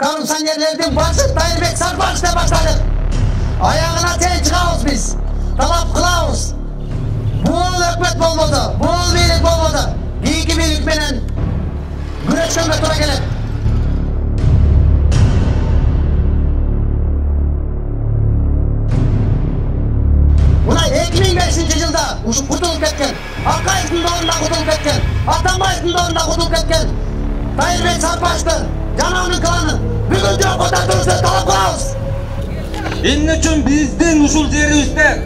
Korrupsionerlerden başı Tayyip Sarbaş da başladık. Ayağına sen çıkağız biz. Talap kılavuz. Bu hükümet olmadı. Bu birlik olmadı. İyi ki birlik benen güreşkenme tura gelip. Buna 2005 yılda uşu kurtulup ketken, Akay'ın doğumda kurtulup ketken, Atamay'ın doğumda kurtulup ketken, Tayyip Sarbaş'tı, Canan'ın klanı, bugün yok o da dursa talap kılavuz. Emne üçün bizdin uşul жерибизде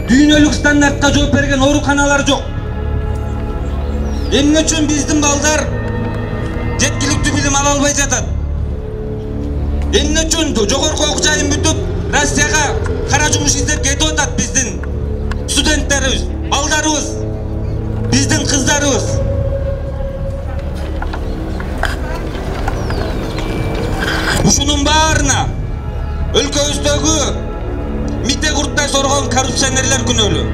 дүйнөлүк стандартка жооп берген ооруканалар жок. Эмне үчүн биздин балдар жеткиликтүү билим ала албай жатат? Эмне үчүн жогорку окуу жайын бүтүп Россияга кара жумуш издеп кетип атат биздин студенттерибиз, балдарыбыз, биздин кыздарыбыз? Ушунун баарына өлкөбүздөгү мите курттай соргон коррупционерлер күнөөлүү.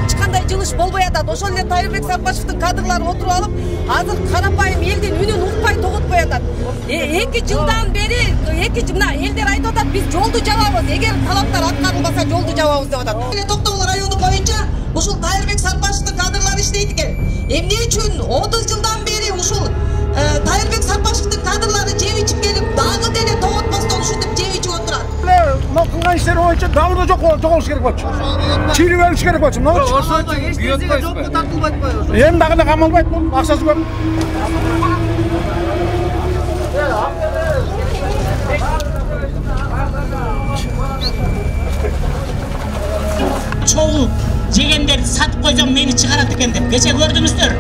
Эч кандай жылыш болбой атат. Ошол эле Таyyip Sarbaşовдун кадрлары отуруп алып, азыр карапайым элдин үнүн укпай тоготпой атат. 2 жылдан бери мына элдер айтып атат, биз жолду жабабыз. Эгер талаптар аткарылбаса жолду жабабыз деп атат. Токтогул району боюнча ушул Tayyip Sarbaşовдун кадрлары иштейт экен. Эмне үчүн 30 жылдан бери ушул Tayyip Sarbaşовдун кадрлары жеп ичип келип, дагы деле тоготпостон ушинтип жеп ичип отурат. Кылган иштери боюнча дагы жок жоголуш керек болчу. Чирип өлүш керек болчу. Мына эми дагы камалбайт бул, акчасы көп. Çoğu жегендерди сатып койсом мени чыгарат экен деп. Кече көрдүңүздөр.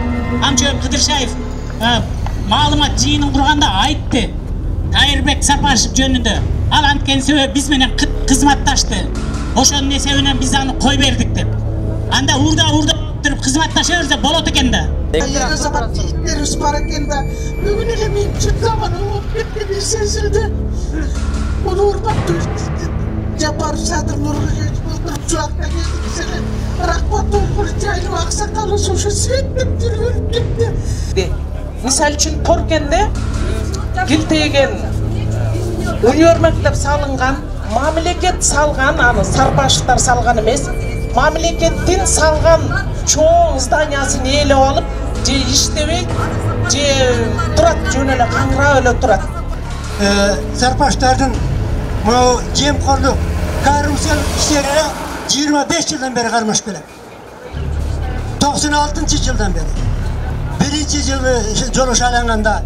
Амчөбү Кыдыршаев маалымат жыйынын курганда айтты. Tayyip Sarbaşov жөнүндө. Ал анткен себеби биз менен кызматташты. Ошонун эсебинен биз аны кой бердик деп. Анда урда туруп кызматташа берсе болот экен да. Terörist var eкен da. Bugün ele men çıkamadım. Bir sesinde. Onu orada Japar Sadır Nur'u uçakta geldik sene. Rahmat olmuş caylı aksakalı suşu sürekli dürülüp gitti. Misal için Torken'de Giltegen Uniyor Mektep salıngan, mamleket salgan, anı Sarbaşovlar salgan emes, mamleketin salgan çoğun zdaniyasını ele alıp, je iştebey, je turat jönele kangra öyle turat. Sarbaşovlardan bu jemkorluk, korrupsiyon işlerine 25 yıldan beri karmaş kelem. 96 yıldan beri. Birinci yılı joluş alanganda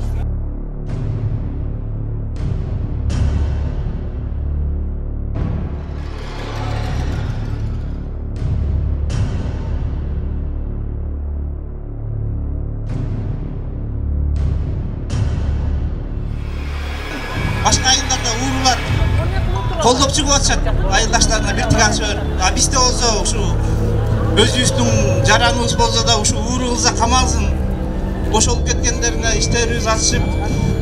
Başka ayınlarda uğurlar koldoп чыгып атышат. Айылдаштарына бир тыган сөөр. Бизде болсо ушу өзүбүздүн жараныбыз болсо да ушу уурубузга камалсын. Бошолуп кеткендерине иштерибиз ачышып.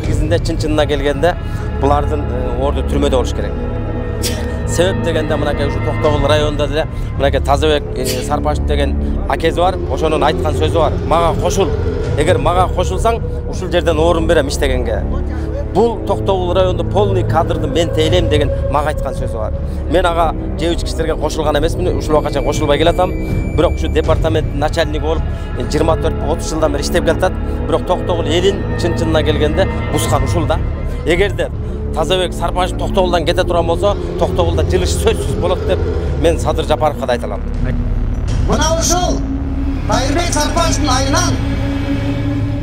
Негизинде чын-чынына келгенде булардын орду түрмөдө болуш керек. Себеп дегенде мынакей ушу Токтогул районунда деле мынакей Тазабек Сарбашов деген акези бар. Ошонун айткан сөзү бар. Мага кошул. Эгер мага кошулсаң, ушул жерден орун берем иштегенге. Бул Токтогул районунда полный кадрды мен тейлем деген мага айткан сөзү бар. Мен ага жеп ичкичтерге кошулган эмесмин, ушул убакка кошулбай келатам. Бирок ушу департамент начальниги болуп 24-30 жылдан бери иштеп келатат. Бирок Токтогул элин чын-чынына келгенде бускан ушул да. Эгерде Тазабек Сарбашов Токтогулдан кете турган болсо, Токтогулда жылыш сөзсүз болот деп мен Садыр Жапаровго да айта алам. Мына ушул Tayyip Sarbaşovдун айынан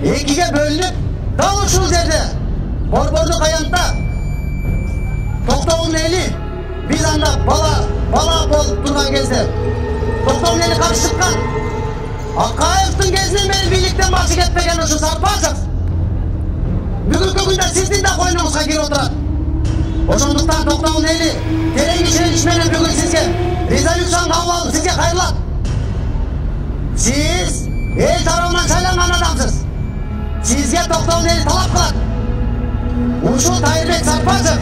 экиге бөлүнүп, дал ушул жерде Борборлук аянтта Токтогулдун эли биз анда бала болуп турган кезде Токтогулдун эли каршы чыккан. Акаевдин кезинен бери бийликтен башы кетпеген ушу Sarbaşov бүгүнкү күндө сиздин да койнуңузга кирип отурат. Ошондуктан Токтогулдун эли терең ишенич менен бүгүн сизге резолюцияны кабыл алып сизге кайрылат. Siz el tarafından saylanan adamsınız. Sizge Toktogul eli talap kılat. Uşul Tayyip Sarbaşov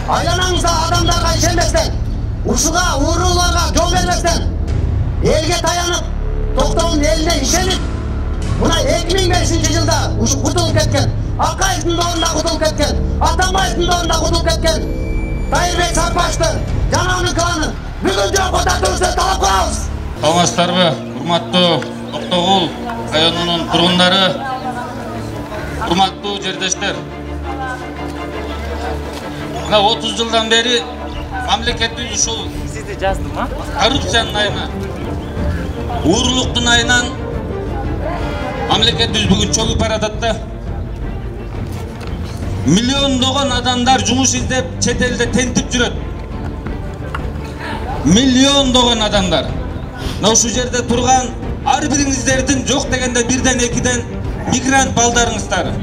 aylanağınızda adamlarga işenmekten, uşuğa, uğurlularga yol vermekten, elge dayanıp Toktogul'un eline işenip buna 2005 yılda uşu kurtulup ketken Акаевдин ордунда кутулуп кеткен, Атамбаевдин ордунда кутулуп кеткен Тайырбек Сарпашты жанагынын кланын бүгүн жокототуңузду талап кылабыз. Саламатсыздарбы, урматтуу Токтогул районунун тургундары, урматтуу жердештер. Мына 30 жылдан бери мамлекетибиз ушул Сизди жаздым, а? коррупциянын айынан, уурулуктун айынан мамлекетибиз бүгүн чөгүп баратат да. Миллиондогон адамдар жумуш издеп чет элде тентип жүрөт. Миллиондогон адамдар. Мына ушул жерде турган ар бириңиздердин жок дегенде бирден экиден мигрант балдарыңыздар,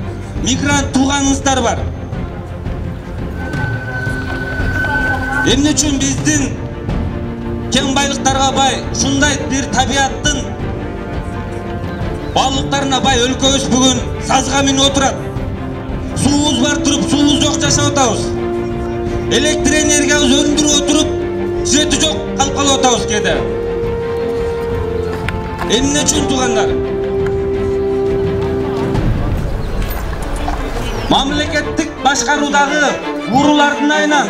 мигрант тууганыңыздар бар. Эмне үчүн биздин кен байлыктарга бай, ушундай бир табияттын баалыктарына бай өлкөбүз бүгүн сазга минип отурат. Суубуз бар туруп, суубуз жок жашап атабыз. Электр энергиябыз өндүрүп отуруп, свети жок калып калып атабыз кээде. Эмне үчүн туугандар? Мамлекеттик башкаруудагы уурулардын айынан,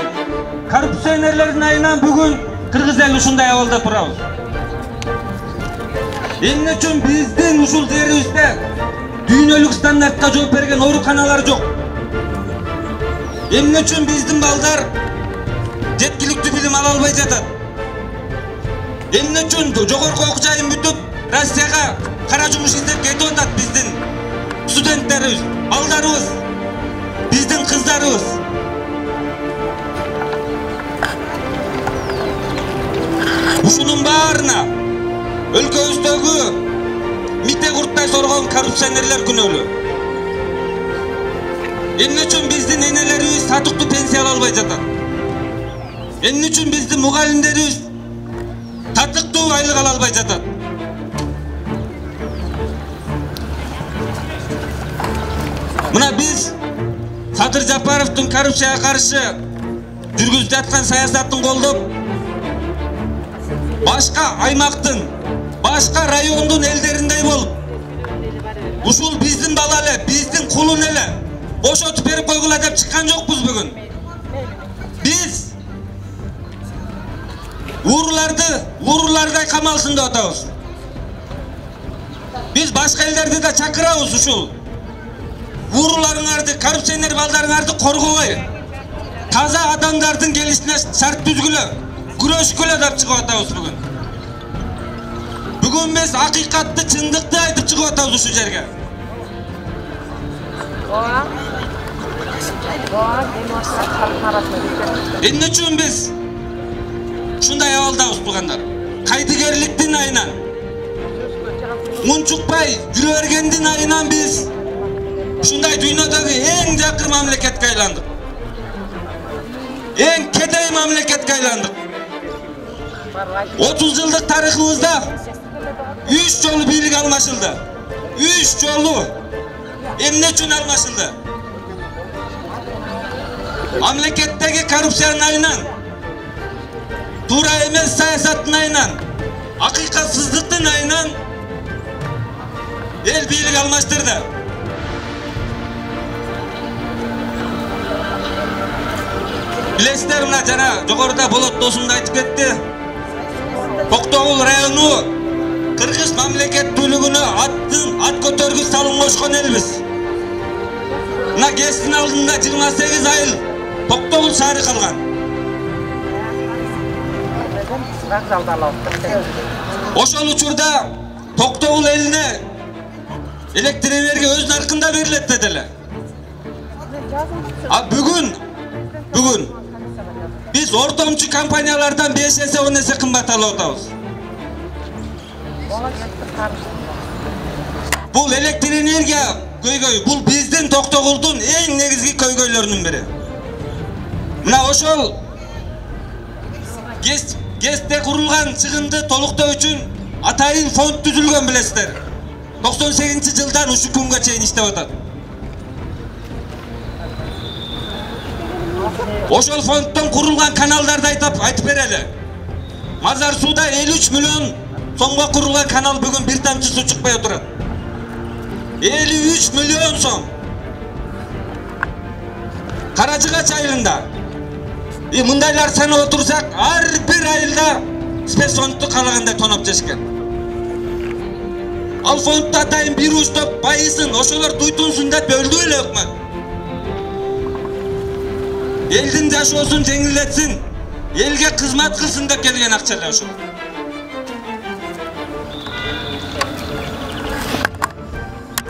коррупционерлердин айынан бүгүн кыргыз эли ушундай абалда турабыз. Эмне үчүн биздин ушул жерибизде дүйнөлүк стандартка жооп берген ооруканалар жок? Эмне үчүн биздин балдар жеткиликтүү билим ала албай жатат? Эмне үчүн жогорку окуу жайын бүтүп, Россияга кара жумуш издеп кетип атат биздин студенттерибиз, балдарыбыз, биздин кыздарыбыз? Ушунун баарына өлкөбүздөгү мите курттай соргон коррупционерлер күнөөлүү. Эмне үчүн биздин энелерибиз татыктуу пенсия ала албай жатат? Эмне үчүн биздин мугалимдерибиз татыктуу айлык ала албай жатат? Мына биз Садыр Жапаровдун коррупцияга каршы жүргүзүп жаткан саясатын колдоп, башка аймактын, башка райондун элдериндей болуп, ушул биздин бала эле, биздин кулун эле бошотуп берип койгула деп чыккан жокпуз бүгүн. Биз уурулардай камалсын деп атабыз. Биз башка элдерди да чакырабыз ушул ууруларыңарды, коррупционер балдарыңарды коргобой, таза адамдардын келишине шарт түзгүлө, күрөшкүлө деп чыгып атабыз бүгүн. Бүгүн биз акыйкатты, чындыкты айтып чыгып атабыз ушул жерге. Эмне үчүн биз ушундай абалдабыз туугандар? Кайдыгерликтин айынан, унчукпай жүрө бергендин айынан биз ушундай дүйнөдөгү эң жакыр мамлекетке айландык. Эң кедей мамлекетке айландык. 30 жылдык тарыхыбызда 3 жолу бийлик алмашылды. 3 жолу. Эмне үчүн алмашылды? Мамлекеттеги коррупциянын айынан, туура эмес саясаттын айынан, акыйкатсыздыктын айынан эл бийлик алмаштырды. Билесиздер, мына жана жогоруда Болот досум да айтып кетти. Токтогул району кыргыз мамлекеттүүлүгүнө ат көтөргүч салым кошкон элбиз. Мына ГЭСтин алдында 28 айыл Токтогул шаары калган. Ошол учурда Токтогул элине электр энергия өз наркында берилет деделе. А бүгүн биз ортомчу компаниялардан 5 эсе 10 эсе кымбат алып атабыз. Бул электр энергия көйгөй, бул биздин Токтогулдун эң негизги көйгөйлөрүнүн бири. Мына ошол ГЭСте курулган чыгымды толуктоо үчүн атайын фонд түзүлгөн, билесиздер. 98-жылдан ушул күнгө чейин иштеп атат. Ошол фонддон курулган каналдарды айтып берели. Мазар сууда 53 миллион сомго курулган канал бүгүн бир тамчы суу чыкпай отурат. 53 миллион сом. Каражыгач айылында. Мындайлар санап отурсак, ар бир айылда спецфондду каалагандай тоноп жешкен. Ал фондду атайын бир уштап пайызын ошолор туйтунсун деп бөлдү эле өкмөт. Элдин жашоосун жеңилдетсин, элге кызмат кылсын деп келген акча эле ошол.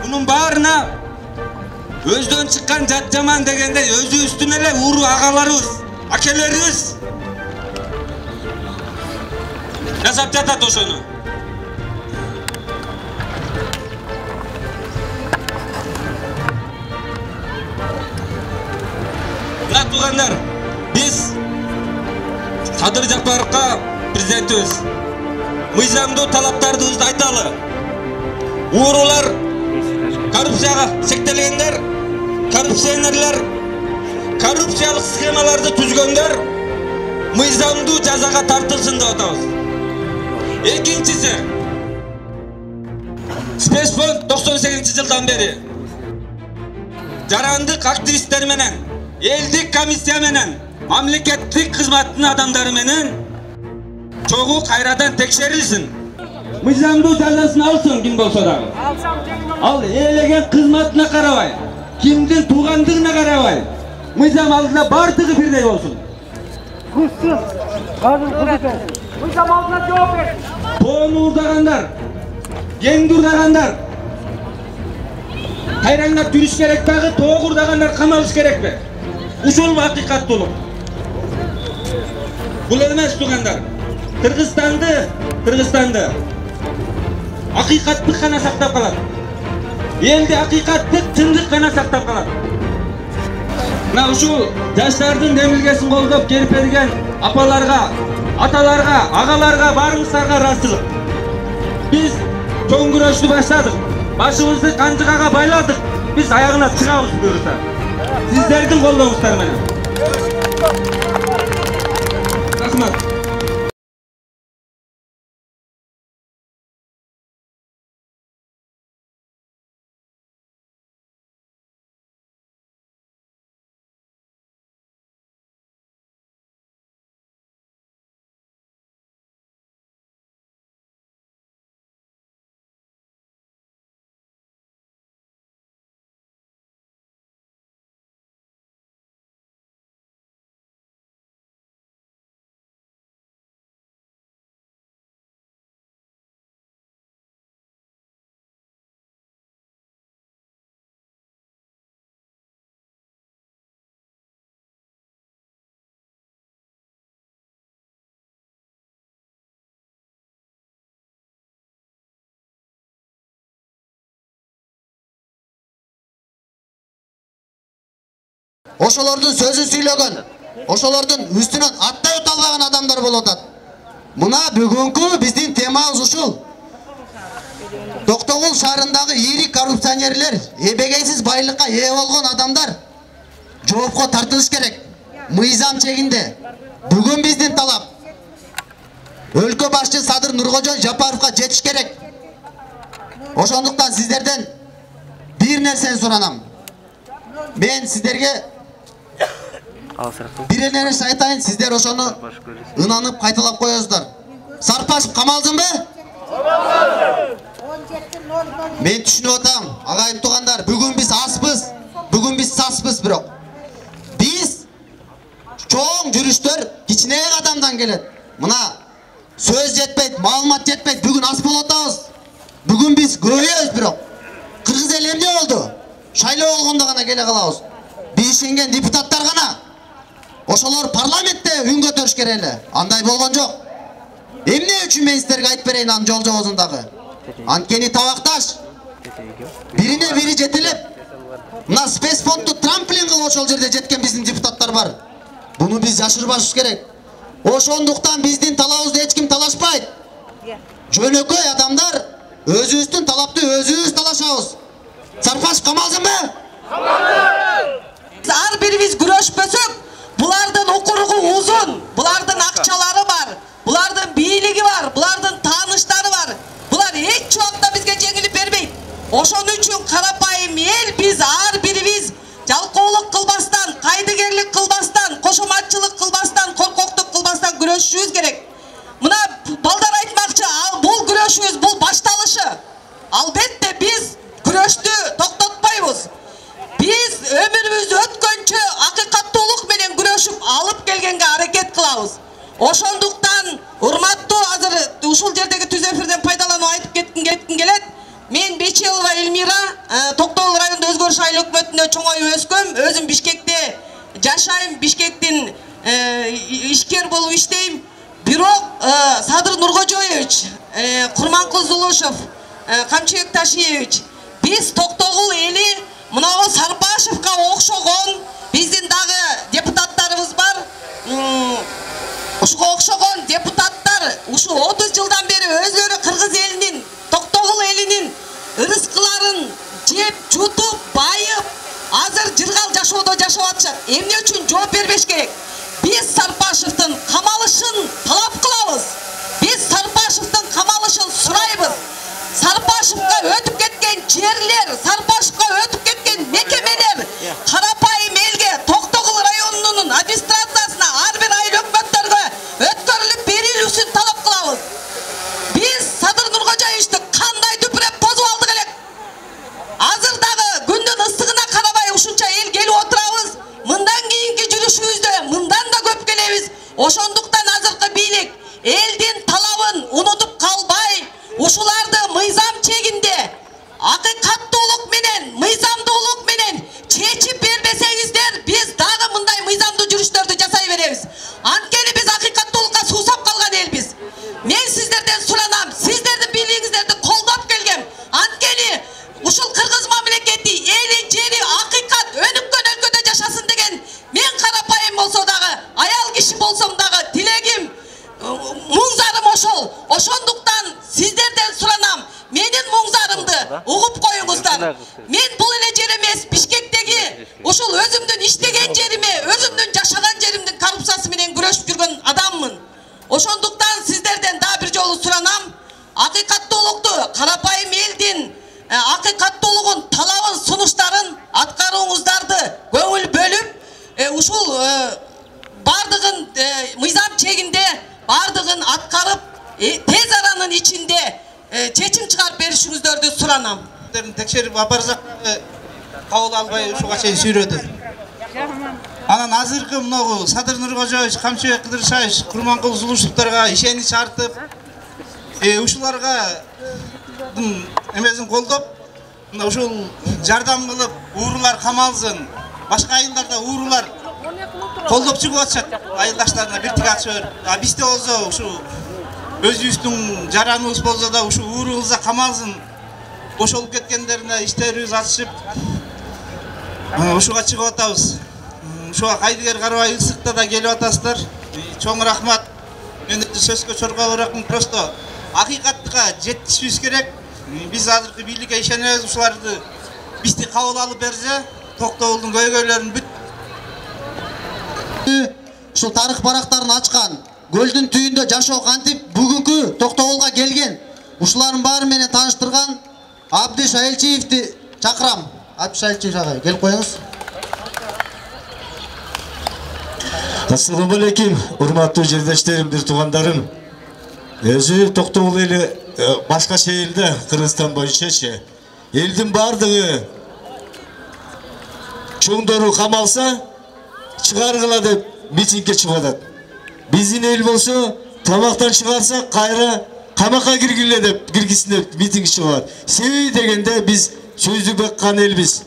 Bunun баарына өздөн чыккан жат жаман дегенде өзүбүздүн эле уру агаларыбыз, акелерибиз жасап жатат ошону. Мына туугандар, биз Садыр Жапаровго президентибиз мыйзамдуу талаптарыбызды айталы. Уурулар, коррупцияга сектелгендер, коррупционерлер, коррупциялык схемаларды түзгөндөр мыйзамдуу жазага тартылсын деп атабыз. Экинчиси, спецфонд 98-жылдан бери жарандык активисттер менен, элдик комиссия менен, мамлекеттик кызматтын адамдары менен чогуу кайрадан текшерилсин. Мыйзамдуу жазасын алсын ким болсо дагы. Ал элеген кызматына карабай, кимдин туугандыгына карабай, мыйзам алдында бардыгы бирдей болсун. Мыйзам алдына жооп бер. Тоон уурдагандар, кеңди урдагандар кайраңдап жүрүш керек дагы, тоог урдагандар камалыш керекпи? Ушул акыйкаттуулук. Бул эмес туугандар. Кыргызстанды акыйкаттык гана сактап калат. Элди акыйкаттык, чындык гана сактап калат. Мына ушул жаштардын демилгесин колдоп келип берген апаларга, аталарга, агаларга баарыңыздарга ыраазычылык. Биз чоң күрөштү баштадык. Башыбызды канжыгага байладык. Биз аягына чыгабыз буюрса. Сиздердин колдооңуздар менен. Рахмат. Ошолордун сөзүн сүйлөгөн, ошолордун үстүнөн аттай уталган адамдар болуп атат. Мына бүгүнкү биздин темабыз ушул. Токтогул шаарындагы ири коррупционерлер, эбегейсиз байлыкка ээ болгон адамдар жоопко тартылыш керек. Мыйзам чегинде. Бүгүн биздин талап өлкө башчы Садыр Нуркожой Жапаровго жетиш керек. Ошондуктан сиздерден бир нерсени суранам. Мен сиздерге бир нерсе айтайын, сиздер ошону ынанып кайталап коесуздар. Сарпашев камалсынбы? Мен түшүнүп атам, агайып туугандар, бүгүн биз аспыз, бүгүн биз саспыз, бирок биз чоң жүрүштөр кичинек адамдан келет. Мына сөз жетпейт, маалымат жетпейт, бүгүн ас болуп атабыз. Бүгүн биз көбөйөбүз, бирок кыргыз эл эмне болду? Шайлоо болгондо гана келе калабыз. Биз ишенген депутаттар гана. Ошолор парламентте үн көтөрүш керек эле. Андай болгон жок. Эмне үчүн мен сиздерге айтып берейин аны жол жобосундагы. Анткени табакташ бирине бири жетелеп, мына спецфондду трамплин кылып ошол жерде жеткен биздин депутаттар бар. Буну биз жашырбашыбыз керек. Ошондуктан биздин талабыбызды эч ким талашпайт. Жөнөкөй адамдар өзүбүздүн талапты өзүбүз талашабыз. Сарпаш камалсынбы? Ар бирибиз күрөшпөсөк, булардын укуругу узун, булардын акчалары бар, булардын бийлиги бар, булардын тааныштары бар. Булар эч убакта бизге жеңилип бербейт. Ошон үчүн карапайым эл биз ар бирибиз жалкоолук кылбастан, кайдыгер Ошондуктан урматтуу азыр ушул жердеги түз эфирден пайдаланып айтып кетким келет. Мен Бечелова Эльмира, Токтогул районунда Өзгөрүш айыл өкмөтүндө чоңоюп өскөм. Өзүм Бишкекте жашайм, Бишкектин ишкер болуп иштейм. Бирок Садыр Нуркожоевич, Курманкул Зулушев, Камчыбек Ташиевич, биз Токтогул эли мынабу Сарпашевка окшогон биздин дагы депутаттарыбыз бар. Ушуга окшогон депутаттар ушу 30 жылдан бери өзлөрү кыргыз элинин, Токтогул элинин ырыскыларын жеп, чутуп, байып, азыр жыргал жашоодо жашап атышат. Эмне үчүн жооп бербеш керек? Биз Сарпашевдин камалышын талап кылабыз. Биз Сарпашевдин камалышын сурайбыз. Сарпашевка өтүп кеткен жерлер, Сарпашевка өтүп кеткен мекемелер карапайым элге, Токтогул районунун администрациясына, ар бир айыл өкмөттөргө өткөрүлүп берилүүсүн талап кылабыз. Биз Садыр Нуркожоевичти кандай дүпүрөп тозуп алдык элек. Азыр дагы күндүн ыстыгына карабай ушунча эл келип отурабыз. Мындан кийинки жүрүшүбүздө мындан да көп келебиз. Ошондуктан азыркы бийлик элдин талабын унутуп калбай, ушуларды мыйзам чегинде акыйкаттуулук менен, мыйзамдуулук менен чечип бербесеңиздер, биз дагы мындай мыйзамдуу жүрүштөрдү жасай беребиз. Анткени биз акыйкаттуулукка суусап калган элбиз. Мен сиздерден суранам, сиздердин бийлигиңиздерди колдоп келгем. Анткени ушул кыргыз мамлекети, эли, жери акыйкат өнүккөн өлкөдө жашасын деген мен карапайым болсо дагы, аял киши болсом дагы тилегим, муңзарым ошол. Ошондуктан сиздерден суранам, менин муңзарымды угуп коюңуздар. Мен бул эле жер эмес, Бишкектеги ушул өзүмдүн иштеген жериме, өзүмдүн жашаган жеримдин коррупциясы менен күрөшүп жүргөн адаммын. Ошондуктан сиздерден дагы бир жолу суранам, акыйкаттуулукту, карапайым элдин акыйкаттуулугун, талабын, сунуштарын аткарууңуздарды көңүл бөлүп, ушул бардыгын мыйзам чегинде бардыгын аткарып, тез аранын ичинде чечим чыгарып беришиңиздерди суранам. Текшерип апарсак кабыл албай ушуга чейин сүйрөдү. Анан азыркы мынагу Садыр Нуркожоевич, Камчыбек Кыдыршаевич, Курманкул Зулушевторго ишенич артып, ушуларга эмесин колдоп, мына ушул жардам кылып, уурулар камалсын, башка айылдарда уурулар колдоп чыгып атышат, айылдаштарына бир тик ачып берип. Бизде болсо ушу өзүбүздүн жараныбыз болсо да ушу ууру кылса камалсын, бошолуп кеткендерине иштерибиз ачышып, ушуга чыгып атабыз. Ушуга кайдыгер карабай ысыкта да келип атасыздар. Чоң рахмат. Мен сөзгө чорго баракмын, просто акыйкаттыкка жетишибиз керек. Биз азыркы бийликке ишенебиз, ушуларды бизди кабыл алып берсе, Токтогулдун көйгөйлөрүн бүт. Ушул тарых барактарын ачкан, көлдүн түйүндө жашоо кантип бүгүнкү Токтогулга келген, ушулардын баары менен тааныштырган Абдиш Айылчиевди чакырам. Абдиш Айылчиев агай, келип коюңуз. Ассаламу алейкум, урматтуу жердештерим, бир туугандарым. Өзү Токтогул эли башкача элде, Кыргызстан боюнчачы, элдин бардыгы чоңдору камалса, чыгаргыла деп митингге чыгып атат. Биздин эл болсо, тамактан чыгарса, кайра камакка киргиле деп, киргисин деп митинг чыгып атат. Себеби дегенде биз сөздү беккан элбиз.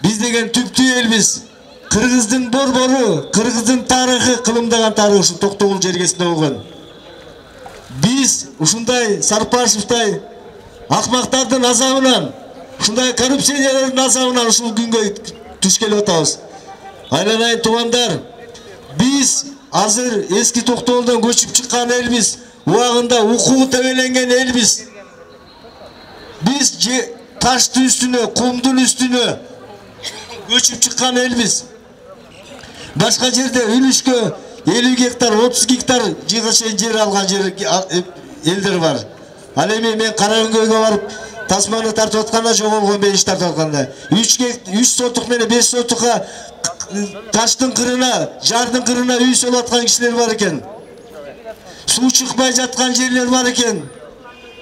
Биз деген түптүү элбиз. Кыргыздын борбору, Кыргыздын тарыхы, кылымдаган тарыхы ушу Токтогул жергесинде болгон. Биз ушундай Сарпашевтай акмактардын азабынан, ушундай коррупциялардын азабынан ушул күнгө түшкеле атабыз. Айланайын туугандар, биз азыр эски Токтогулдан көчүп чыккан элбиз, убагында укугу тебеленген элбиз. Биз таштын үстүнө, кумдун үстүнө көчүп чыккан элбиз. Башка жерде үлүшкө 50 гектар, 30 гектар жер алган элдер бар. Ал эми мен Караөңгөгө барып, тасманы тартып атканда жоголгон беш тартып атканда 3 сотук менен 5 сотукка таштын кырына, жардын кырына үй солуп аткан кишилер бар экен. Суу чыкпай жаткан жерлер бар экен.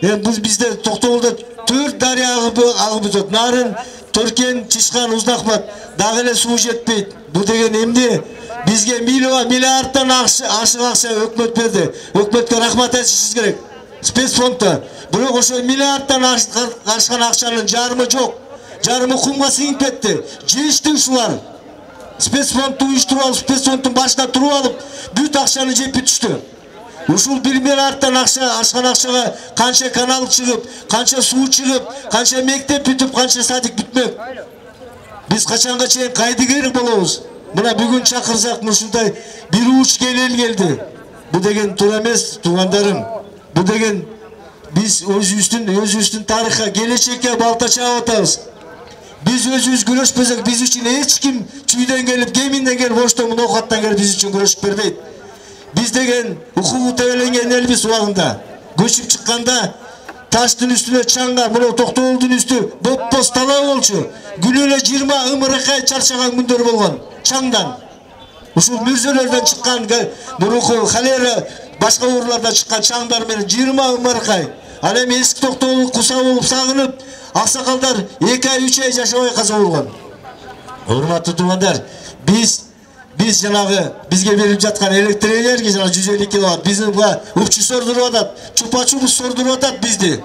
Бизде Токтогулда 4 дарыя агып өтөт. Нарын, Төркен, Чишкан, Уздахмат. Дагы эле суу жетпейт. Бул деген эмне? Бизге миллиардтан ашык акча өкмөт берди. Өкмөткө рахмат айтышыбыз керек. Спецфондто. Бирок ошо миллиардтан ашкан акчанын жарымы жок. Жарымы кумга сиңип кетти. Жешти ушулар. Спецфондду уюштуруп алып, спецфонддун башына туруп алып, бүт акчаны жеп бүтүштү. Ушул 1 миллиардтан ашкан акчага канча канал чыгып, канча суу чыгып, канча мектеп бүтүп, канча садик бүтмөк. Биз качанга чейин кайдыгер болобуз? Мына бүгүн чакырсак ушундай бир уч эл келди. Бу деген туура эмес, туугандарым. Бу деген биз өзүбүздүн тарыхка, келечекке балта чаап атабыз. Biz özümüz güreşmesek biz için hiç kim çüyden gelip geminden gelip boştan okattan gelip biz için güreşip vermeydi. Biz degen hukuku tevelengen elbis uağında göçüp çıkkanda taştın üstüne çanga bunu Toktoğul'dun üstü boppos tala olçu gününe 20 ımırıkay çarşagan gündür bolgan çangdan. Uşul mürzelerden çıkan Muruku, Halera başka uğurlardan çıkan çanglar meni 20 ımırıkay. Alem eski Toktoğul kusa olup sağınıp Аксакалдар 2 ай 3 ай жашабай каза болгон. Урматтуу туугандар, биз жанагы бизге берип жаткан электр энергия жана 150 киловатт биздин укчу сордуруп атат, чупа-чупус сордуруп атат бизди.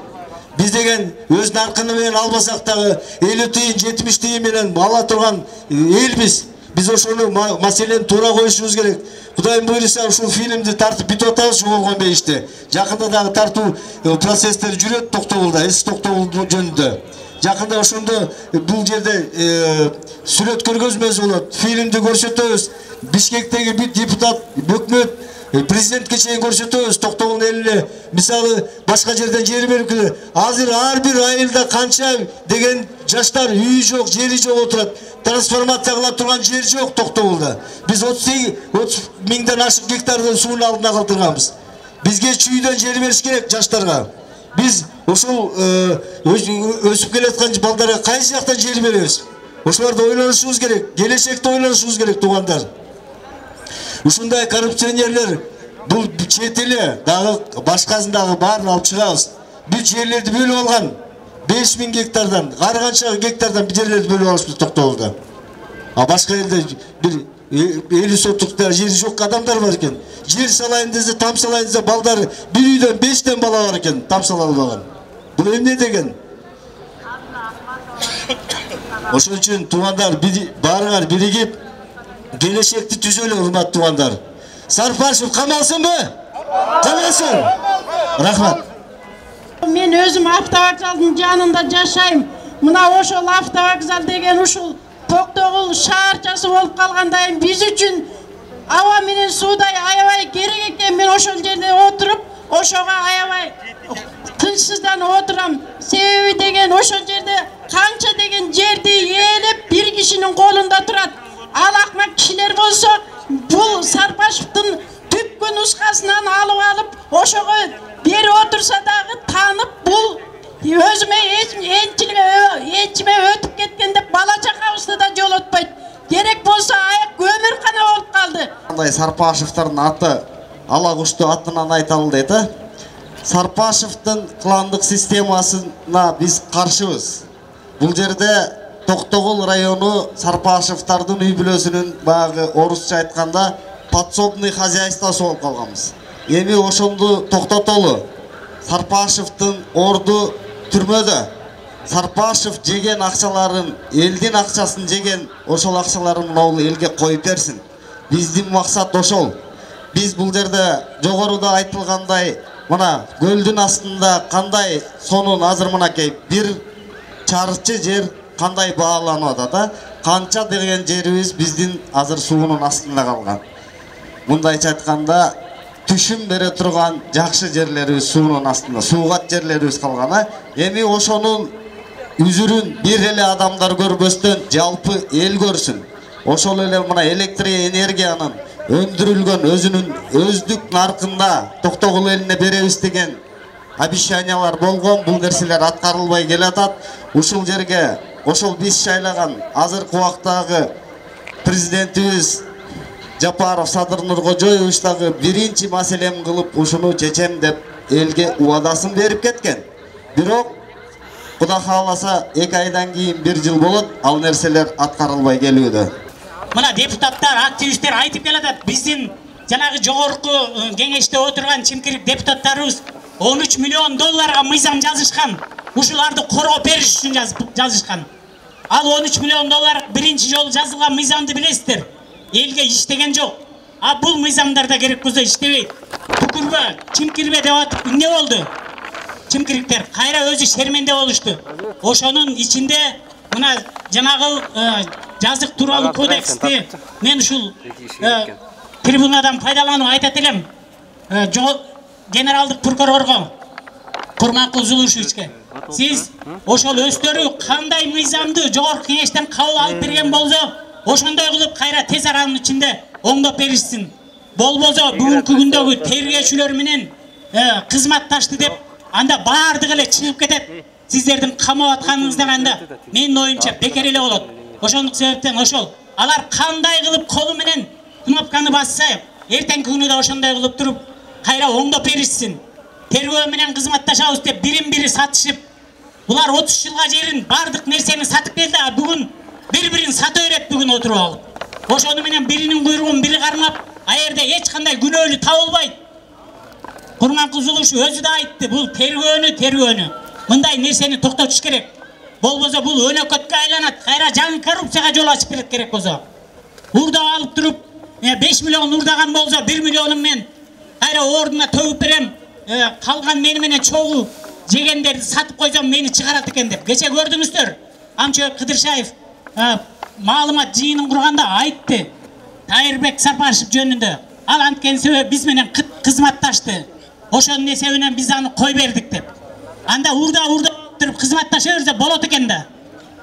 Биз деген өз наркыны менен албасак дагы 50 тыйын 70 тыйын менен ала турган элбиз. Биз ошону маселени туура коюшубуз керек. Кудайым буйруса ушул фильмди тартып бүтүп атабыз болгон бейишти. Жакында дагы тартуу процесстер жүрөт Токтогулда, эски Токтогул жөнүндө. Жакында ошондо бул жерде сүрөт көргөзмөсү болот. Фильмди көрсөтөбүз. Бишкектеги бүт депутат, өкмөт, президентке чейин көрсөтөбүз. Токтогулдун элине мисалы башка жерден жер берип келе. Азыр ар бир айылда канча деген жаштар үйү жок, жери жок отурат. Трансформация кылып турган жер жок Токтогулда. Биз 30 миңден ашык гектардын суун алдына калтырганбыз. Бизге чүйдөн жер бериш керек жаштарга. Биз ошол өсүп келаткан балдарга кайсы жактан жер беребиз? Ошолорду ойлонушубуз керек. Келечекти ойлонушубуз керек туугандар. Ушундай коррупционерлер бул чет эле дагы башкасын дагы баарын алып чыгабыз. Бүт жерлерди бөлүп алган. 5000 гектардан, карганча гектардан bir жерлерди бөлүп алышпыз Токтогулда. А башка элде бир 50 соттуктар жери жок адамдар бар экен. Жер салайын десе, там салайын десе балдары bir үйдөн 5тен бала бар экен, там сала албаган. Бул эмне деген? Ошон үчүн туугандар баарыңар биригип келечекти түзөлө урматтуу туугандар. Сарпашев камалсынбы? Камалсын. Рахмат. Мен өзім автовокзалдың жанында жашайм. Мына ошол автовокзал деген ушул Токтогул шаарчасы болуп калгандайын биз үчүн аба менен суудай аябай керек экен. Мен ошол жерде отуруп, ошого аябай тынчсызданып отурам. Себеби деген ошол жерде канча деген жерди ээлеп бир кишинин колунда турат. Ал акмак кишилер болсо бул Сарпашевдин түпкү нускасынан алып ошого бери отурса дагы танып бул өзүмө энчиме өтүп кеткен деп бала чакабызды да жолотпойт. Керек болсо аяк өмүр кана болуп калды. Кандай Сарпашевдин аты ала кушту атынан айталы дейт. Сарпашевдин кландык системасына биз каршыбыз. Бул жерде Токтогул району Сарпашевдардын үй бүлөсүнүн багы орусча айтканда подсобный хозяйствосы болуп калганбыз. Эми ошонду токтотолу. Сарпашевдин орду түрмөдө. Сарпашев жеген акчаларын, элдин акчасын жеген, ошол акчаларын могул элге коюп берсин. Биздин максат ошол. Биз бул жерде жогоруда айтылгандай, мына көлдүн астында кандай сонун азыр мынакей бир чарчы жер кандай бааланып атат, канча деген жерибиз биздин азыр суунун астында калган. Мындайча айтканда түшүм бере турган жакшы жерлерибиз суунун астында, суугат жерлерибиз калган. Эми ошонун үзүрүн бир эле адамдар көрбөстөн жалпы эл көрсүн. Ошол эле мына электр энергиянын өндүрүлгөн өзүнүн өздүк наркында Токтогул элине беребиз деген обещаниялар болгон. Бул нерселер аткарылбай келатат. Ушул жерге ошол биз шайлаган азыркы убактагы президентибиз Жапаров Садыр Нуркожоевич дагы биринчи маселем кылып ушуну чечем деп элге убадасын берип кеткен. Бирок Кудай кааласа 2 айдан кийин 1 жыл болот, ал нерселер аткарылбай келүүдө. мына депутаттар, активисттер айтып келатат. Биздин жанагы жогорку кеңеште отурган чимкирик депутаттарыбыз 13 миллион долларга мыйзам жазышкан. Ушуларды коргоп бериш үчүн жазышкан. Ал 13 миллион доллар биринчи жолу жазылган мыйзамды билесиздер. Элге иштеген жок. А бул мыйзамдарда керек болсо иштебейт. Түкүрбө, чимкирбе деп атып эмне болду? Чимкириктер кайра өзү шерменде болушту. Ошонун ичинде мына жанагы жазык тууралуу кодексти мен ушул трибунадан пайдаланып айтат элем. Генералдык прокурорго Курманкул Зулушевичке. Сиз ошол өздөрү кандай мыйзамды жогорку кеңештен кабыл алып берген болсо, ошондой кылып кайра тез аранын ичинде оңдоп беришсин. Болбосо бүгүнкү күндөгү тергөөчүлөр менен кызматташты деп анда баардыгы эле чыгып кетет. Сиздердин камап атканыңыздан анда менин оюмча бекер эле болот. Ошондук себептен ошол алар кандай кылып колу менен кнопканы басса, эртеңки күнү да ошондой кылып туруп кайра оңдоп беришсин. Тергөө менен кызматташабыз деп бирин-бири сатышып, булар 30 жылга жерин бардык нерсени сатып келди, а бүгүн бири-бирин сата берет бүгүн отуруп алып. Ошону менен биринин куйругун бири кармап, а жерде эч кандай күнөөлүү табылбайт. Курманкул Зулушев өзү да айтты, бул тергөөнү. Мындай нерсени токтотуш керек. Болбосо бул өнөкөткө айланат, кайра жаңы коррупцияга жол ачып берет керек болсо. Урдап алып туруп, 5 миллион урдаган болсо 1 миллионун мен кайра ордуна төгүп берем. Калган мени менен чогуу жегендерди сатып койсом мени чыгарат экен деп. Кече көрдүңүздөр. Амчыбек Кыдыршаев маалымат жыйынын курганда айтты. Тайырбек Сарпашев жөнүндө. Ал анткени себеби биз менен кызматташты. Ошонун эсебинен биз аны кой бердик деп. Анда урда туруп кызматташа берсе болот экен да.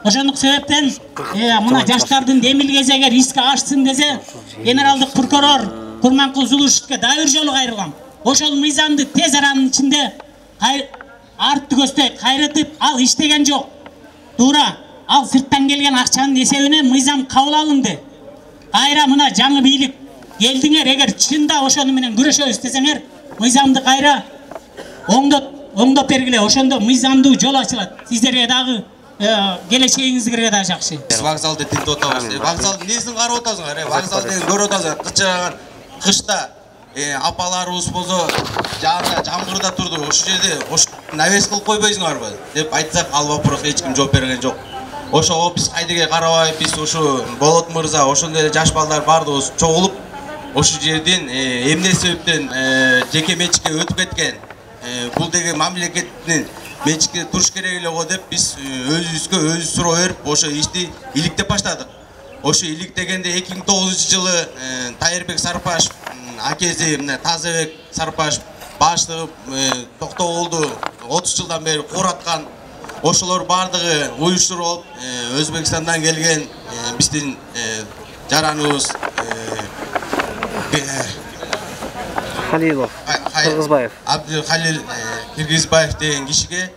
Ошондук себептен мына жаштардын демилгезеге риски ашсын десе, генералдык прокурор Курманкул Зулушевке дайыр жолу кайрылган. Ошол мыйзамды тез аранын ичинде артты көздөй кайрытып, ал иштеген жок. Туура, ал сырттан келген акчанын эсебинен мыйзам кабыл алынды. Кайра мына жаңы бийлик келдиңер, эгер чында ошону менен күрөшөбүз десеңер, мыйзамды кайра оңдоп бергиле. Ошондо мыйзамдуу жол ачылат. Сиздерге дагы келечегиңизге да жакшы. Вокзалды тинтип отабыз. Вокзалдын несин карап атасыңар? Вокзалды көрүп атасыңар. Кычыраган кышта апаларыбыз болсо жаанда жамгырда турду. Ошол жерде навес кылып койбойсуңарбы деп айтсак, ал вопроско эч ким жооп берген жок. Ошого биз кайдыгер карабай, биз ушу Болот мырза, ошондой эле жаш балдар бардыгыбыз чогулуп, ошол жерден эмне себептен жеке менчикке өтүп кеткен, бул деген мамлекеттин менчикте туруш керек эле го деп биз өзүбүзгө өзүбүз суроо берип, ошо ишти иликтеп баштадык. Ошо иликтегенде 2009-жылы Тайырбек Сарпашев акеси Тазабек Сарпашев баштыгы Токтогулду 30 жылдан бери кураткан. Ошолор бардыгы уюштуруп, Өзбекстандан келген биздин жараныбыз Халилов, Кыргызбаев. Абдулхалил Кыргызбаев деген кишиге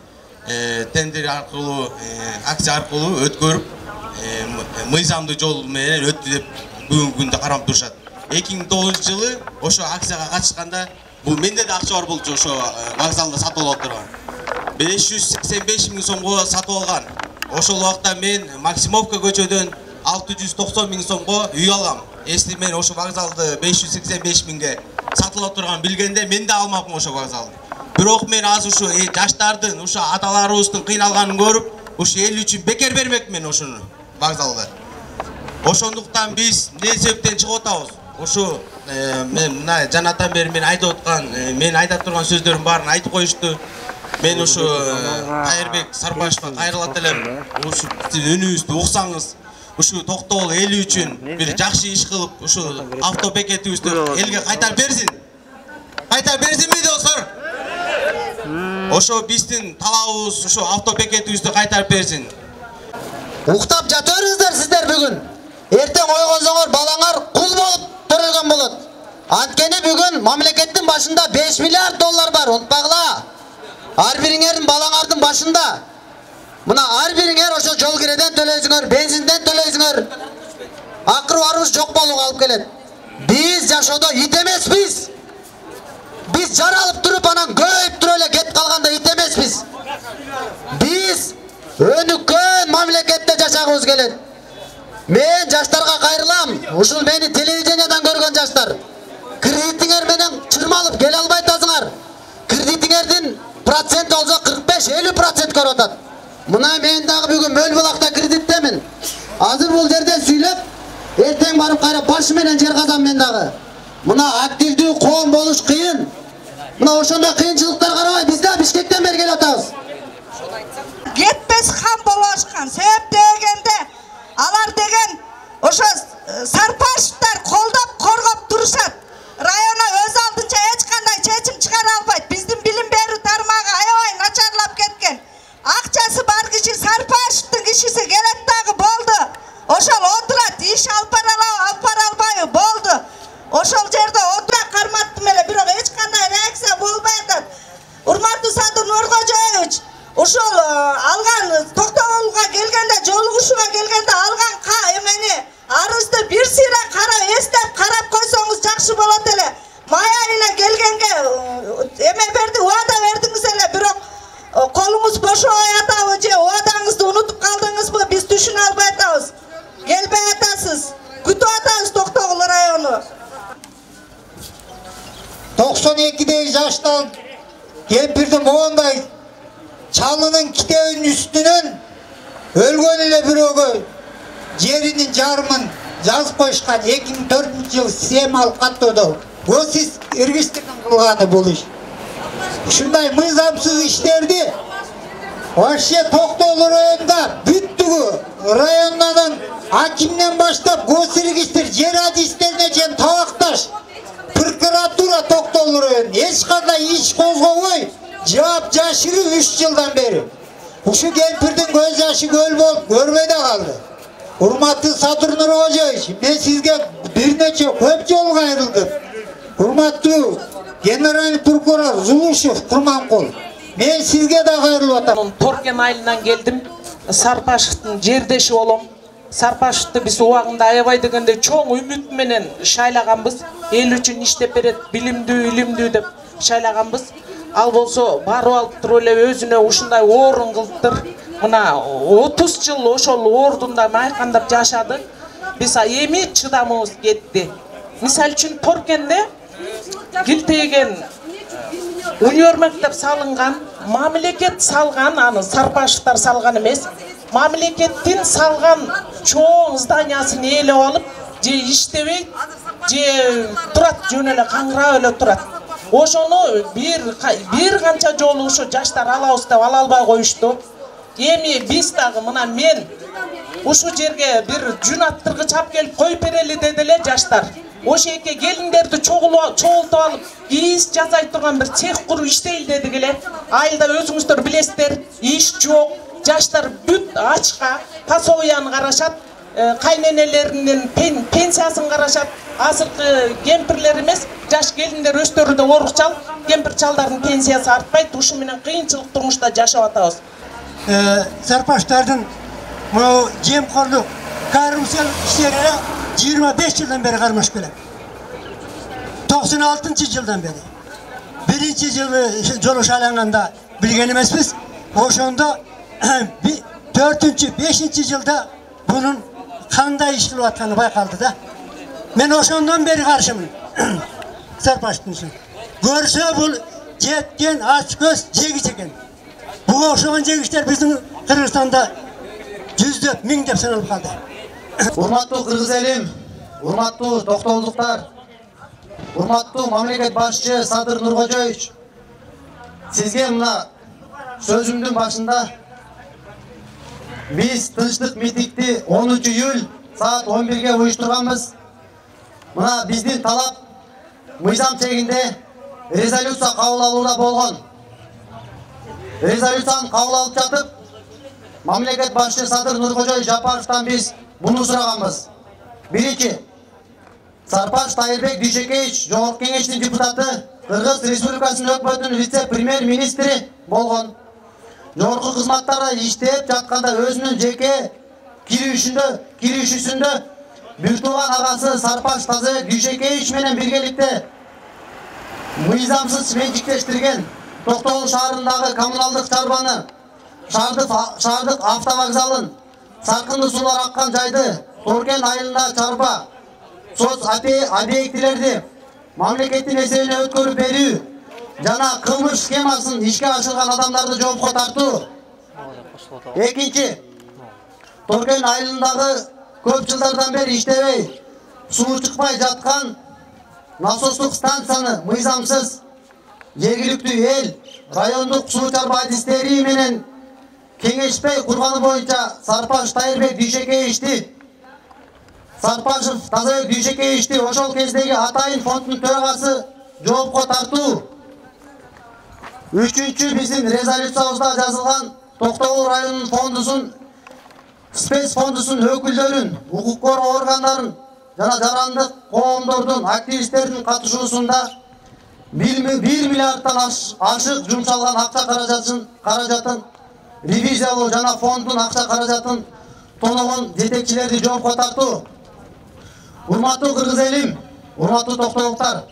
тендер аркылуу, акция аркылуу өткөрүп, мыйзамдуу жол менен өттү деп бүгүнкү күндө карап турушат. 2009-жылы ошо акцияга катышканда, бул менде да акча бар болчу, ошо вокзалда сатып алып турган. 585 миң сомго сатып алган. Ошол убакта мен Максимовка көчөдөн 690 миң сомго үй алгам. Эсти мен ошо вокзалды 585 миңге сатылып турган билгенде мен да алмапмын ошо вокзалды. Бирок мен азыр ушу жаштардын, ушу аталарыбыздын кыйналганын көрүп, ушу эл үчүн бекер бермекмин ошону вокзалды. Ошондуктан биз эмне себептен чыгып атабыз? Ошо мен мына жанатан бери мен айтып аткан, мен айтып турган сөздөрүм баарын айтып коюшту. Мен ушу Тайырбек Сарпашевка кайрылат элем. Ушу үнүбүздү уксаңыз, ушу Токтогул эли үчүн бир жакшы иш кылып, ушу автобекетибизди элге кайтарып берсин. Кайтарып берсинби достор? Ошо биздин талабыбыз ушу автобекетибизди кайтарып берсин. Уктап жатырсыздар сиздер бүгүн. Эртең ойгонсоңор балаңар кул болуп төрөлгөн болот. Анткени бүгүн мамлекеттин башында 5 миллиард доллар бар, унутпагыла. Ар бириңердин балаңардын башында. Мына ар бириңер ошо жол киреден төлөйсүңөр, бензинден төлөйсүңөр. Акыры барыбыз жок болууга алып келет. Биз жашоодо ит эмеспиз. Биз жаралып туруп анан көйүп туруп эле кетип калганда ит эмеспиз. Биз өнүккөн мамлекетте жашагыбыз келет. Мен жаштарга кайрылам. ушул мени телевидениядан көргөн жаштар, кредитиңер менен чырмалып келе албайсыңар. Кредитиңердин процент болсо 45-50% көрүп атат. Мына мен дагы бүгүн Мөл Булакта кредиттемин. Азыр бул жерде сүйлөп, эртең барып кайра баш менен жер казам мен дагы. Мына активдүү коом болуш кыйын. Мына ошондой кыйынчылыктар карабай биз да Бишкектен бери келип атабыз. Кетпес хам болушкан. Себеп дегенде алар деген ошо Сарпашевтар колдоп, коргоп турушат. Района өз алдынча эч кандай чечим чыгара албайт. Биздин билим берүү тармагы аябай начарлап кеткен. Акчасы бар киши Сарпашевдин кишиси келет дагы болду. Ошол отурат, иш алып бара албайбы болду. Ошол жерде отура карматтым эле, бирок эч кандай реакция болбой атат. Урматтуу Садыр Нуркожоевич, ошол алган Токтогулга келгенде, жолугушууга келгенде алган эмени арызды бир сыйра эстеп карап койсоңуз жакшы болот эле. Май айына келгенге эме берди, убада бердиңиз эле, бирок колуңуз бошобой атабы же убадаңызды унутуп калдыңызбы, биз түшүнө албай атабыз. Келбей атасыз. Күтүп атабыз Токтогул району. 92 жаштан кемпирдин моундай чалынын китебинин үстүнөн өлгөн эле бирөөгө жеринин жарымын жазып коюшкан 2004-жылы схема алып каттоодо ГОСИС иргиштирген кылганы бул иш. Ушундай мыйзамсыз иштерди вообще Токтогул районунда бүттүгү районунан акимден баштап госрегистр жер адистерине чейин табакташ прокуратура Токтогул районунун эч кандай иш козгобой жаап жашырып 3 жылдан бери. Ушу кемпирдин көз жашы көл болуп көрбөй да калды. Урматтуу Садыр Нуркожоевич, мен сизге бир нече көп жолу кайрылдым. Урматтуу генеральный прокурор Зулушев Курманкул, мен сизге да кайрылып атам. Торкен айылынан келдим. Сарпашевдин жердеши болом. Сарпашевди биз убагында аябай дегенде чоң үмүт менен шайлаганбыз. Эл үчүн иштеп берет, билимдүү деп шайлаганбыз. Ал болсо барып алып туруп эле өзүнө ушундай орун кылыптыр. Мына 30 жыл ошол ордунда майкандап жашады. Биз эми чыдамыбыз кетти. Мисалы үчүн Торкенде килтейген универмектеп салынган, мамлекет салган, аны Сарпашевтар салган эмес. Мамлекеттин салган чоң зданиясын ээлеп алып, же иштебейт, же турат, жөн эле каңгырап эле турат. Ошону бир канча жолу ушу жаштар алабыз деп ала албай коюшту. Эми биз дагы мына мен ушу жерге бир жүн аттыргыч алып келип коюп берели деди эле жаштар. Ошо эке келиндерди чогултуп алып, из жасай турган бир цех куруп иштейли дедик эле. Айылда өзүңүздөр билесиздер, иш жок. Жаштар бүт ачка, пособияны карашат, кайненелеринин пенсиясын карашат. Азыркы кемпирлер эмес, жаш келиндер өздөрү орукчал, кемпир чалдардын пенсиясы артпайт. Ушу менен кыйынчылык турмушта жашап атабыз. Сарпаштардын могу жемкорлук, коррупция иштерине 25 жылдан бери кармашып келем. 96-жылдан бери. Биринчи жылы жолу шайланганда билген эмеспиз. Ошондо 4-5 жылда bunun kандай iş kılıp atkаны байкалды да. Мен ошондон бери каршымын. Сарпаштын ишин. Көрсө бул жеткен ач көз жегич экен. Буга окшогон жегичтер биздин Кыргызстанда жүздөп, миңдеп саналып калды. Урматтуу кыргыз элим, урматтуу токтогулдуктар, урматтуу мамлекет башчы Садыр Нуркожоевич, сизге мына сөзүмдүн башында биз тынчтык митингди 10 июль саат 11-ге уюштурганбыз. Мына биздин талап мыйзам чегинде резолюция кабыл алууда болгон. Резолюцияны кабыл алып жатып, мамлекет башчы Садыр Нуркожоевич Жапаровтан биз буну сураганбыз. Биринчи, Сарпаш Тайырбек Дүйшекеевич, Жогорку Кеңештин депутаты, Кыргыз Республикасынын өкмөтүнүн вице-премьер-министри болгон. Жогорку кызматтарда иштеп жатканда өзүнүн жеке киришүүсүндө бир тууган агасы Сарпаш Тазабек Дүйшекеевич менен биргеликте мыйзамсыз менчиктештирген Токтогул шаарындагы коммуналдык чарбаны, шаардык автовокзалын, саркынды суулар аккан жайды, Торкен айылында чарба, соц объектилерди мамлекеттин эсебине өткөрүп берүү жана кылмыш схемасын ишке ашырган адамдарды жоопко тартуу. Экинчи, Торкен айылындагы көп жылдардан бери иштебей, суу чыкпай жаткан насостук станцияны мыйзамсыз жергиликтүү эл райондук суу чарба адистери менен кеңешпей курганы боюнча Сарпаш Тайырбек Дүйшекеевичти, Сарпашев Тазабек Дүйшекеевичти ошол кездеги атайын фонддун төрагасы жоопко тартуу. Үчүнчү, биздин резолюциябызда жазылган Токтогул районунун фондусун, спец фондусун өкүлдөрүн, укук коргоо органдарын жана жарандык коомдордун, активисттердин катышуусунда 1 миллиардтан ашык жумшалган акча каражатын ревизиялоо жана фонддун акча каражатын тоногон жетекчилерди жоопко тартуу. Урматтуу кыргыз элим, урматтуу токтогулдар,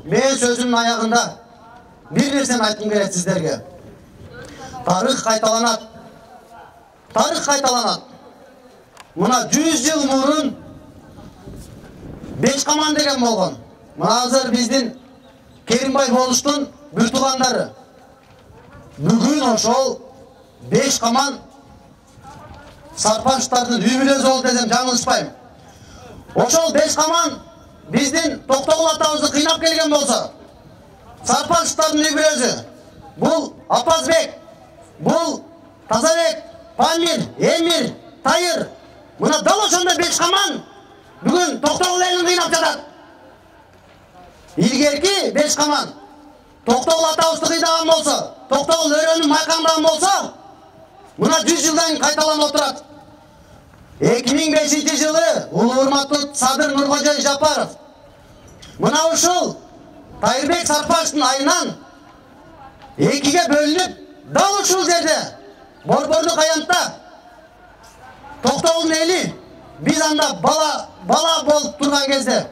мен сөзүмдүн аягында бир нерсени айткым келет сиздерге. Тарых кайталанат. Тарых кайталанат. Мына 100 жыл мурун Бешкаман деген болгон. Мына азыр биздин Керимбай болуштун бир туугандары. Бүгүн ошол Бешкаман Сарпаштардын үй бүлөсү болду десем жаңылышпайм. Ошол Бешкаман биздин Токтогул атабызды кыйнап келген болсо, Сарпаштардын үй бүлөсү бул Апазбек, бул Тазабек, Памир, Эмир, Тайыр. Мына дал ошондой Бешкаман бүгүн Токтогул элин кыйнап жатат. Илгерки Бешкаман Токтогул атабызды кыйнаган болсо, Токтогул өрөнүн майкаңдаган болсо, мына 100 жылдан кийин кайталанып отурат. 2005 жылы улуу урматтуу Садыр Нуркожоев Жапаров мына ушул Тайырбек Сарпаштын айынан 2-ге бөлүнүп, дал ушул жерде Борбордук аянтта Токтогулдун эли биз анда бала болуп турган кезде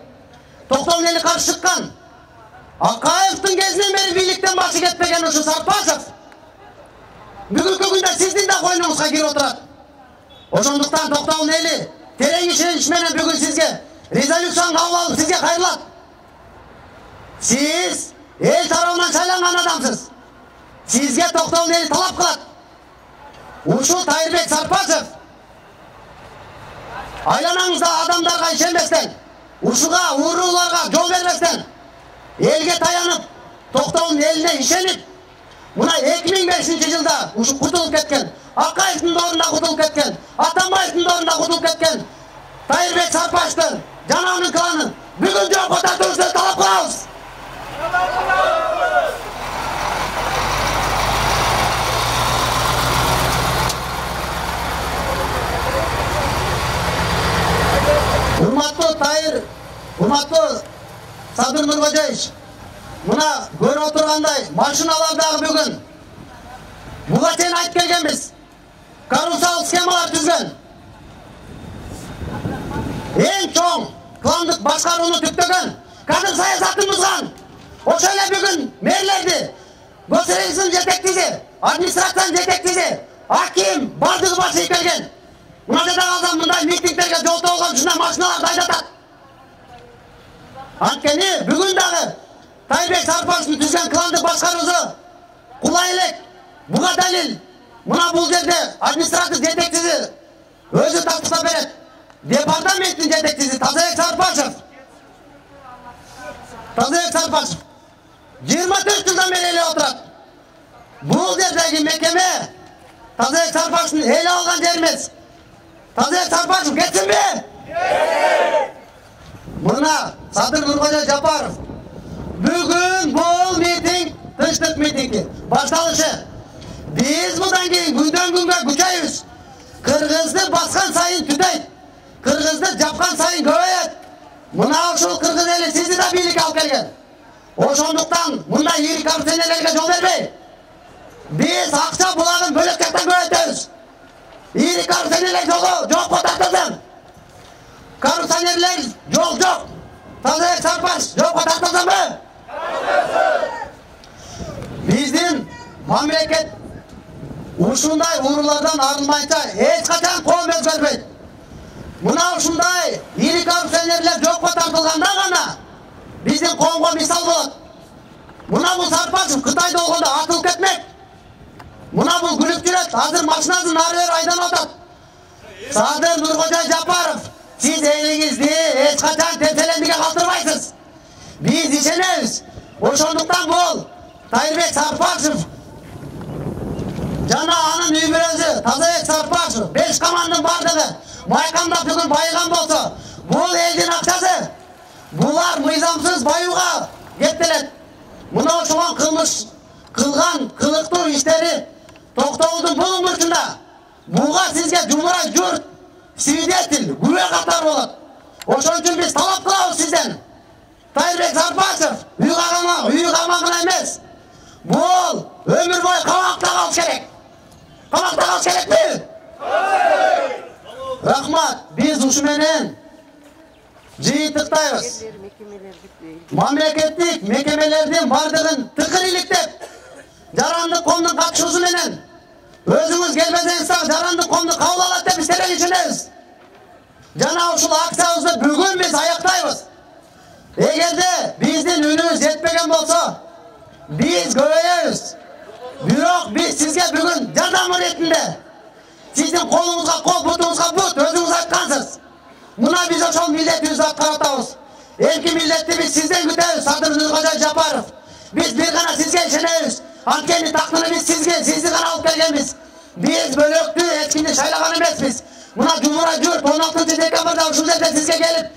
Токтогулдун эли каршы чыккан. Акаевдин кезинен бери бийликтен башы кетпеген ушу Сарпашев бүгүнкү күндө сиздин да койнуңузга кирип отурат. Ошондуктан Токтогулдун эли терең ишенич менен бүгүн сизге резолюцияны кабыл алып сизге кайрылат. Сиз эл тарабынан шайланган адамсыз. Сизге Токтогулдун эли талап кылат. Ушул Тайырбек Сарпашев айланаңызда адамдарга ишенбестен, ушуга ууруларга жол бербестен, элге таянып, Токтогулдун элине ишенип, мына 2005 жылда ушу кутулуп кеткен, Акаевдин доорунда кутулуп кеткен, Атамбаевдин доорунда кутулуп кеткен Тайырбек Сарпашты жана анын кланын бүгүн жоопко тартууңузду талап кылабыз. Урматтуу Тайыр, урматтуу Садыр Нуркожоевич, мына көрүп отургандай машиналардагы бүгүн буга чейин айтып келгенбиз. Карусал схемалар түзгөн. Эң чоң кландык башкарууну түптөгөн, кадыр саясатын бузган. Ошо эле бүгүн мэрлерди, госрегисттин жетекчиси, администрациянын жетекчиси, аким бардыгы башы келген. Мына жерде калсам мындай митингтерге жолто болгон ушундай машиналарды айдатат. Анткени бүгүн дагы Тайырбек Сарпаштын түзгөн кландык башкаруусу кулай элек. Буга далил мына бул жерде административ жетекчиси өзү тастыктап берет. Департаменттин жетекчиси Тазабек Сарпашев. Тазабек Сарпашев 24 жылдан бери эле отурат. Бул жердеги мекеме Тазабек Сарпаштын эле алган жери эмес. Тазабек Сарпашев кетсинби? Мына Садыр Нуркожоев Жапаров бүгүн бул митинг тынчтык митинги башталышы. Биз мындан кийин күндөн күнгө күчөйбүз. Кыргызды баскан сайын түтөйт. Кыргызды жапкан сайын көбөйөт. Мына ушул кыргыз эли сизди да бийликке алып келген. Ошондуктан мындай ийри коррупционерлерге жол бербей. Биз акча булагын бөлөкчөктөн көбөйтөбүз. Ийри коррупционерлер жоопко тартылсын. Коррупционерлер жок. Тазабек Сарпаш жоопко тартылсынбы? Биздин мамлекет ушундай уурулардан арылмайча эч качан коом өзгөрбөйт. Мына ушундай ийри коррупционерлер жоопко тартылсын. тартылганда гана биздин коомго мисал болот. Мына бул Сарпашев Кытайда болгондо атылып кетмек. Мына бул күлүп жүрөт, азыр машинасын ары бери айданып атат. Садыр Нуркожой Жапаров, сиз элиңизди эч качан тепселендиге калтырбайсыз. Биз ишенебиз. Ошондуктан бул Тайырбек Сарпашев жана анын үй бүлөсү Тазабек Сарпашев 5 командын бардыгы майкамдап бүгүн байыган болсо, бул элдин акчасы. Булар мыйзамсыз баюуга кеттелет. Мына ошого кылмыш кылган кылыктуу иштери токтоолдун бул мурчунда буга сизге жумурай журт свидетель күбө катары болот. Ошон үчүн биз талап кылабыз сизден. Тайырбек Сарпашев үй камагына эмес, бул өмүр бою камакта калыш керек. Камакта калыш керекпи? Рахмат, биз ушу менен жыйынтыктайбыз. Мамлекеттик мекемелердин бардыгын тыкыр иликтеп, жарандык коомдун катышуусу менен өзүңүз келбесеңиз дагы жарандык коомду кабыл алат деп биз терең ишенебиз. Жана ушул акциябызды бүгүн биз аяктайбыз. Эгерде биздин үнүбүз жетпеген болсо, биз көбөйөбүз. Бирок биз сизге бүгүн жардам иретинде сиздин колуңузга кол, бутуңузга бут, өзүңүз айткансыз. Мына биз ошол милдетибизди аткарып атабыз. Эки милдетти биз сизден күтөбүз, Садыр Нуркожой Жапаров. Биз бир гана сизге ишенебиз. Анткени тактыны биз сизди гана алып келгенбиз. Биз бөлөктү эч кимди шайлаган эмеспиз. Мына жумура журт 16-декабрда ушул жерде сизге келип,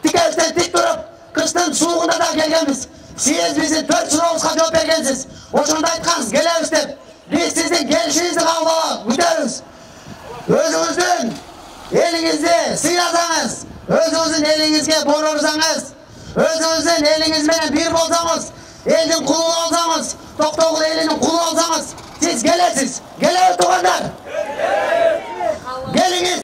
тикебизден тик туруп, кыштын суугунда да келгенбиз. Сиз биздин 4 сурообузга жооп бергенсиз. Ошондо айткансыз келебиз деп. Биз сиздин келишиңизди кабыл алып күтөбүз. Өзүңүздүн элиңизди сыйласаңыз, өзүңүздүн элиңизге бор урсаңыз, өзүңүздүн элиңиз менен бир болсоңуз, элдин кулу болсоңуз, Токтогул элинин кулу болсоңуз, сиз келесиз. Келеби туугандар?